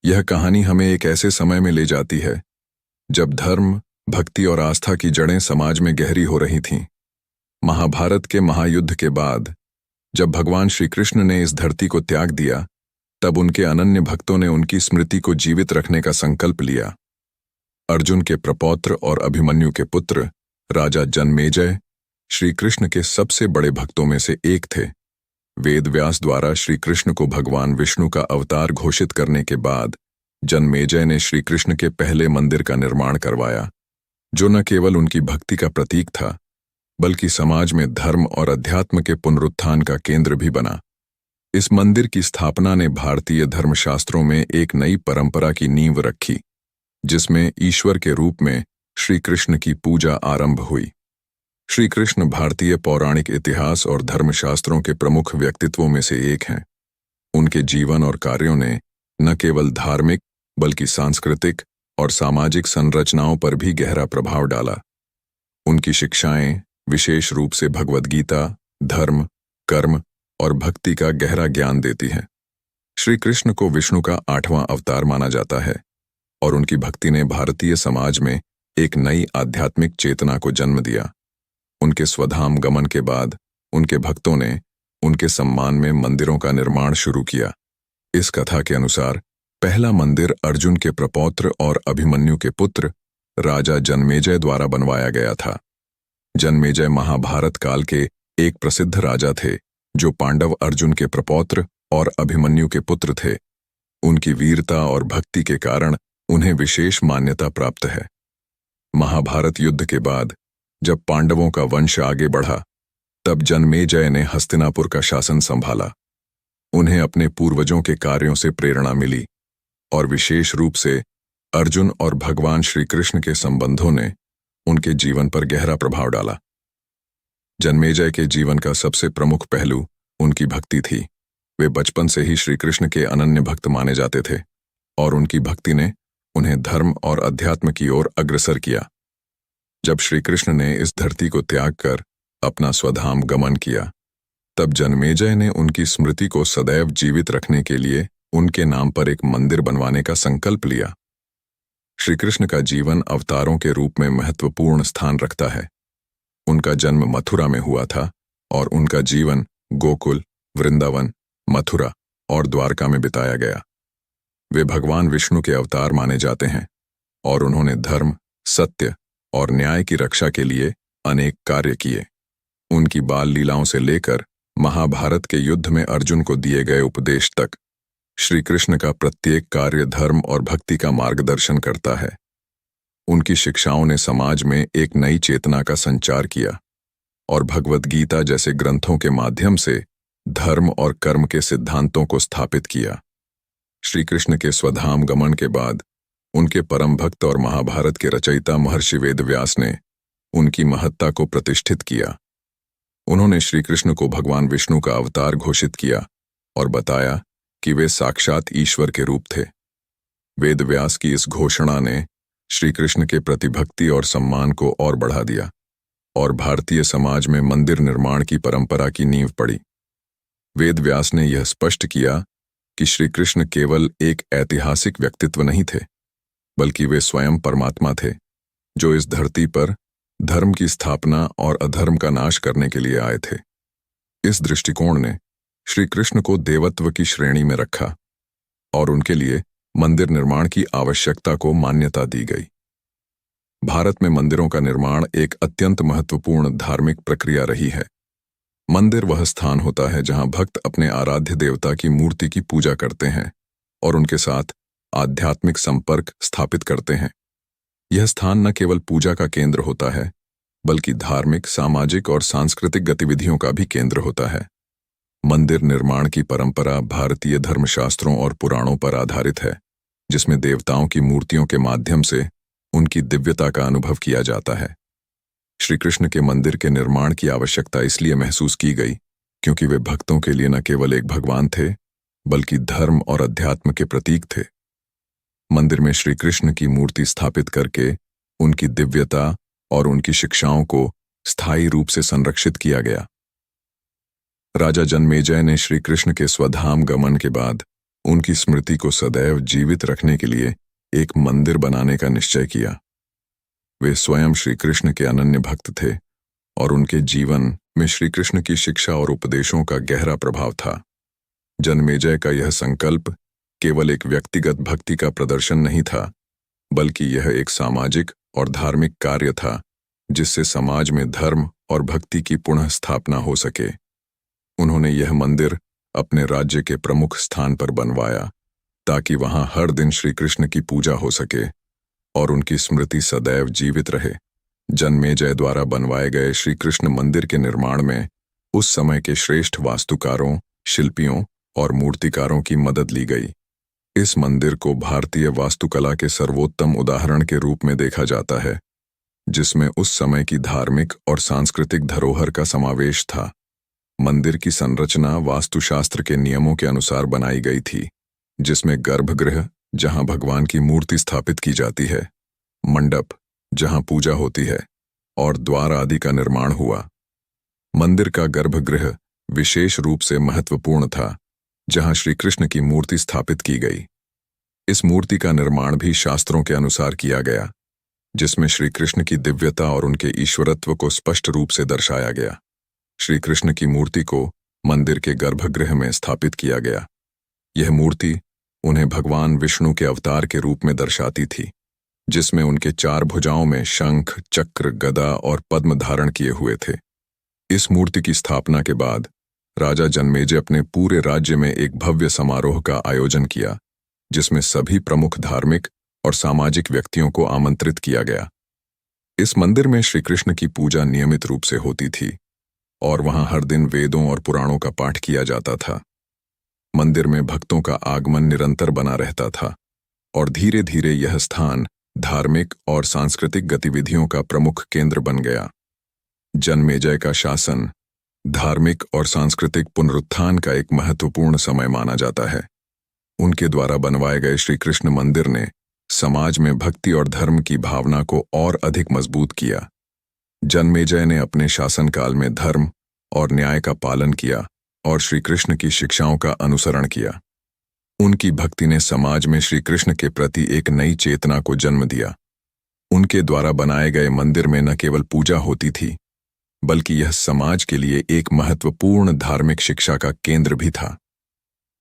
यह कहानी हमें एक ऐसे समय में ले जाती है जब धर्म, भक्ति और आस्था की जड़ें समाज में गहरी हो रही थीं। महाभारत के महायुद्ध के बाद जब भगवान श्री कृष्ण ने इस धरती को त्याग दिया, तब उनके अनन्य भक्तों ने उनकी स्मृति को जीवित रखने का संकल्प लिया। अर्जुन के प्रपौत्र और अभिमन्यु के पुत्र राजा जनमेजय श्री कृष्ण के सबसे बड़े भक्तों में से एक थे। वेद व्यास द्वारा श्री कृष्ण को भगवान विष्णु का अवतार घोषित करने के बाद जनमेजय ने श्री कृष्ण के पहले मंदिर का निर्माण करवाया, जो न केवल उनकी भक्ति का प्रतीक था, बल्कि समाज में धर्म और अध्यात्म के पुनरुत्थान का केंद्र भी बना। इस मंदिर की स्थापना ने भारतीय धर्मशास्त्रों में एक नई परंपरा की नींव रखी, जिसमें ईश्वर के रूप में श्री कृष्ण की पूजा आरंभ हुई। श्री कृष्ण भारतीय पौराणिक इतिहास और धर्मशास्त्रों के प्रमुख व्यक्तित्वों में से एक हैं। उनके जीवन और कार्यों ने न केवल धार्मिक बल्कि सांस्कृतिक और सामाजिक संरचनाओं पर भी गहरा प्रभाव डाला। उनकी शिक्षाएं, विशेष रूप से भगवद गीता, धर्म, कर्म और भक्ति का गहरा ज्ञान देती हैं। श्री कृष्ण को विष्णु का 8वां अवतार माना जाता है और उनकी भक्ति ने भारतीय समाज में एक नई आध्यात्मिक चेतना को जन्म दिया। उनके स्वधाम गमन के बाद उनके भक्तों ने उनके सम्मान में मंदिरों का निर्माण शुरू किया। इस कथा के अनुसार पहला मंदिर अर्जुन के प्रपौत्र और अभिमन्यु के पुत्र राजा जनमेजय द्वारा बनवाया गया था। जनमेजय महाभारत काल के एक प्रसिद्ध राजा थे, जो पांडव अर्जुन के प्रपौत्र और अभिमन्यु के पुत्र थे। उनकी वीरता और भक्ति के कारण उन्हें विशेष मान्यता प्राप्त है। महाभारत युद्ध के बाद जब पांडवों का वंश आगे बढ़ा, तब जनमेजय ने हस्तिनापुर का शासन संभाला। उन्हें अपने पूर्वजों के कार्यों से प्रेरणा मिली और विशेष रूप से अर्जुन और भगवान श्री कृष्ण के संबंधों ने उनके जीवन पर गहरा प्रभाव डाला। जनमेजय के जीवन का सबसे प्रमुख पहलू उनकी भक्ति थी। वे बचपन से ही श्री कृष्ण के अनन्य भक्त माने जाते थे और उनकी भक्ति ने उन्हें धर्म और अध्यात्म की ओर अग्रसर किया। जब श्री कृष्ण ने इस धरती को त्याग कर अपना स्वधाम गमन किया, तब जनमेजय ने उनकी स्मृति को सदैव जीवित रखने के लिए उनके नाम पर एक मंदिर बनवाने का संकल्प लिया। श्री कृष्ण का जीवन अवतारों के रूप में महत्वपूर्ण स्थान रखता है। उनका जन्म मथुरा में हुआ था और उनका जीवन गोकुल, वृंदावन, मथुरा और द्वारका में बिताया गया। वे भगवान विष्णु के अवतार माने जाते हैं और उन्होंने धर्म, सत्य और न्याय की रक्षा के लिए अनेक कार्य किए। उनकी बाल लीलाओं से लेकर महाभारत के युद्ध में अर्जुन को दिए गए उपदेश तक, श्री कृष्ण का प्रत्येक कार्य धर्म और भक्ति का मार्गदर्शन करता है। उनकी शिक्षाओं ने समाज में एक नई चेतना का संचार किया और भगवद गीता जैसे ग्रंथों के माध्यम से धर्म और कर्म के सिद्धांतों को स्थापित किया। श्री कृष्ण के स्वधाम गमन के बाद उनके परम भक्त और महाभारत के रचयिता महर्षि वेदव्यास ने उनकी महत्ता को प्रतिष्ठित किया। उन्होंने श्री कृष्ण को भगवान विष्णु का अवतार घोषित किया और बताया कि वे साक्षात ईश्वर के रूप थे। वेदव्यास की इस घोषणा ने श्री कृष्ण के प्रति भक्ति और सम्मान को और बढ़ा दिया और भारतीय समाज में मंदिर निर्माण की परंपरा की नींव पड़ी। वेदव्यास ने यह स्पष्ट किया कि श्री कृष्ण केवल एक ऐतिहासिक व्यक्तित्व नहीं थे, बल्कि वे स्वयं परमात्मा थे, जो इस धरती पर धर्म की स्थापना और अधर्म का नाश करने के लिए आए थे। इस दृष्टिकोण ने श्री कृष्ण को देवत्व की श्रेणी में रखा और उनके लिए मंदिर निर्माण की आवश्यकता को मान्यता दी गई। भारत में मंदिरों का निर्माण एक अत्यंत महत्वपूर्ण धार्मिक प्रक्रिया रही है। मंदिर वह स्थान होता है जहां भक्त अपने आराध्य देवता की मूर्ति की पूजा करते हैं और उनके साथ आध्यात्मिक संपर्क स्थापित करते हैं। यह स्थान न केवल पूजा का केंद्र होता है, बल्कि धार्मिक, सामाजिक और सांस्कृतिक गतिविधियों का भी केंद्र होता है। मंदिर निर्माण की परंपरा भारतीय धर्मशास्त्रों और पुराणों पर आधारित है, जिसमें देवताओं की मूर्तियों के माध्यम से उनकी दिव्यता का अनुभव किया जाता है। श्री कृष्ण के मंदिर के निर्माण की आवश्यकता इसलिए महसूस की गई क्योंकि वे भक्तों के लिए न केवल एक भगवान थे, बल्कि धर्म और अध्यात्म के प्रतीक थे। मंदिर में श्री कृष्ण की मूर्ति स्थापित करके उनकी दिव्यता और उनकी शिक्षाओं को स्थायी रूप से संरक्षित किया गया। राजा जनमेजय ने श्री कृष्ण के स्वधाम गमन के बाद उनकी स्मृति को सदैव जीवित रखने के लिए एक मंदिर बनाने का निश्चय किया। वे स्वयं श्री कृष्ण के अनन्य भक्त थे और उनके जीवन में श्री कृष्ण की शिक्षा और उपदेशों का गहरा प्रभाव था। जन्मेजय का यह संकल्प केवल एक व्यक्तिगत भक्ति का प्रदर्शन नहीं था, बल्कि यह एक सामाजिक और धार्मिक कार्य था जिससे समाज में धर्म और भक्ति की पुनः स्थापना हो सके। उन्होंने यह मंदिर अपने राज्य के प्रमुख स्थान पर बनवाया ताकि वहां हर दिन श्री कृष्ण की पूजा हो सके और उनकी स्मृति सदैव जीवित रहे। जन्मेजय द्वारा बनवाए गए श्री कृष्ण मंदिर के निर्माण में उस समय के श्रेष्ठ वास्तुकारों, शिल्पियों और मूर्तिकारों की मदद ली गई। इस मंदिर को भारतीय वास्तुकला के सर्वोत्तम उदाहरण के रूप में देखा जाता है, जिसमें उस समय की धार्मिक और सांस्कृतिक धरोहर का समावेश था। मंदिर की संरचना वास्तुशास्त्र के नियमों के अनुसार बनाई गई थी, जिसमें गर्भगृह जहां भगवान की मूर्ति स्थापित की जाती है, मंडप जहां पूजा होती है और द्वार आदि का निर्माण हुआ। मंदिर का गर्भगृह विशेष रूप से महत्वपूर्ण था, जहां श्री कृष्ण की मूर्ति स्थापित की गई। इस मूर्ति का निर्माण भी शास्त्रों के अनुसार किया गया, जिसमें श्री कृष्ण की दिव्यता और उनके ईश्वरत्व को स्पष्ट रूप से दर्शाया गया। श्री कृष्ण की मूर्ति को मंदिर के गर्भगृह में स्थापित किया गया। यह मूर्ति उन्हें भगवान विष्णु के अवतार के रूप में दर्शाती थी, जिसमें उनके 4 भुजाओं में शंख, चक्र, गदा और पद्म धारण किए हुए थे। इस मूर्ति की स्थापना के बाद राजा जन्मेजय अपने पूरे राज्य में एक भव्य समारोह का आयोजन किया, जिसमें सभी प्रमुख धार्मिक और सामाजिक व्यक्तियों को आमंत्रित किया गया। इस मंदिर में श्री कृष्ण की पूजा नियमित रूप से होती थी और वहां हर दिन वेदों और पुराणों का पाठ किया जाता था। मंदिर में भक्तों का आगमन निरंतर बना रहता था और धीरे धीरे यह स्थान धार्मिक और सांस्कृतिक गतिविधियों का प्रमुख केंद्र बन गया। जन्मेजय का शासन धार्मिक और सांस्कृतिक पुनरुत्थान का एक महत्वपूर्ण समय माना जाता है। उनके द्वारा बनवाए गए श्री कृष्ण मंदिर ने समाज में भक्ति और धर्म की भावना को और अधिक मजबूत किया। जन्मेजय ने अपने शासनकाल में धर्म और न्याय का पालन किया और श्री कृष्ण की शिक्षाओं का अनुसरण किया। उनकी भक्ति ने समाज में श्री कृष्ण के प्रति एक नई चेतना को जन्म दिया। उनके द्वारा बनाए गए मंदिर में न केवल पूजा होती थी, बल्कि यह समाज के लिए एक महत्वपूर्ण धार्मिक शिक्षा का केंद्र भी था।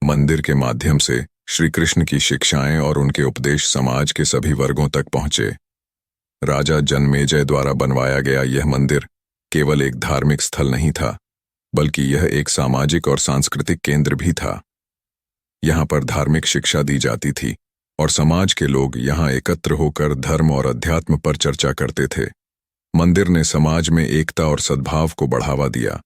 मंदिर के माध्यम से श्री कृष्ण की शिक्षाएं और उनके उपदेश समाज के सभी वर्गों तक पहुंचे। राजा जन्मेजय द्वारा बनवाया गया यह मंदिर केवल एक धार्मिक स्थल नहीं था, बल्कि यह एक सामाजिक और सांस्कृतिक केंद्र भी था। यहाँ पर धार्मिक शिक्षा दी जाती थी और समाज के लोग यहाँ एकत्र होकर धर्म और अध्यात्म पर चर्चा करते थे। मंदिर ने समाज में एकता और सद्भाव को बढ़ावा दिया।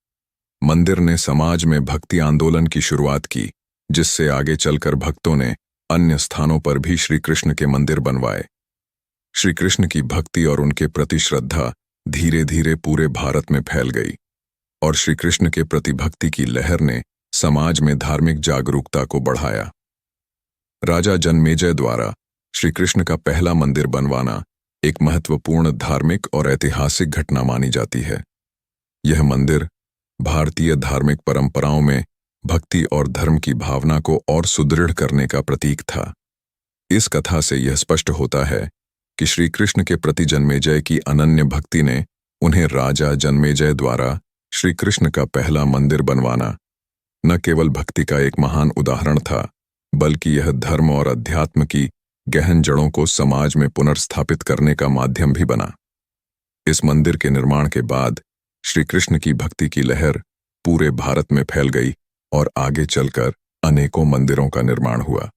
मंदिर ने समाज में भक्ति आंदोलन की शुरुआत की, जिससे आगे चलकर भक्तों ने अन्य स्थानों पर भी श्री कृष्ण के मंदिर बनवाए। श्री कृष्ण की भक्ति और उनके प्रति श्रद्धा धीरे धीरे पूरे भारत में फैल गई और श्री कृष्ण के प्रति भक्ति की लहर ने समाज में धार्मिक जागरूकता को बढ़ाया। राजा जन्मेजय द्वारा श्री कृष्ण का पहला मंदिर बनवाना एक महत्वपूर्ण धार्मिक और ऐतिहासिक घटना मानी जाती है। यह मंदिर भारतीय धार्मिक परंपराओं में भक्ति और धर्म की भावना को और सुदृढ़ करने का प्रतीक था। इस कथा से यह स्पष्ट होता है कि श्री कृष्ण के प्रति जन्मेजय की अनन्य भक्ति ने उन्हें राजा जन्मेजय द्वारा श्री कृष्ण का पहला मंदिर बनवाना न केवल भक्ति का एक महान उदाहरण था, बल्कि यह धर्म और अध्यात्म की गहन जड़ों को समाज में पुनर्स्थापित करने का माध्यम भी बना। इस मंदिर के निर्माण के बाद श्री कृष्ण की भक्ति की लहर पूरे भारत में फैल गई और आगे चलकर अनेकों मंदिरों का निर्माण हुआ।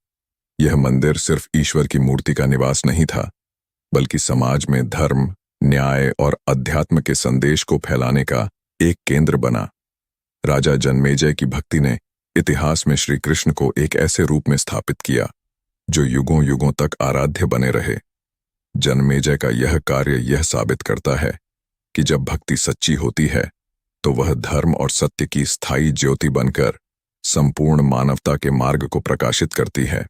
यह मंदिर सिर्फ ईश्वर की मूर्ति का निवास नहीं था, बल्कि समाज में धर्म, न्याय और अध्यात्म के संदेश को फैलाने का एक केंद्र बना। राजा जन्मेजय की भक्ति ने इतिहास में श्री कृष्ण को एक ऐसे रूप में स्थापित किया जो युगों युगों तक आराध्य बने रहे। जन्मेजय का यह कार्य यह साबित करता है कि जब भक्ति सच्ची होती है तो वह धर्म और सत्य की स्थायी ज्योति बनकर संपूर्ण मानवता के मार्ग को प्रकाशित करती है।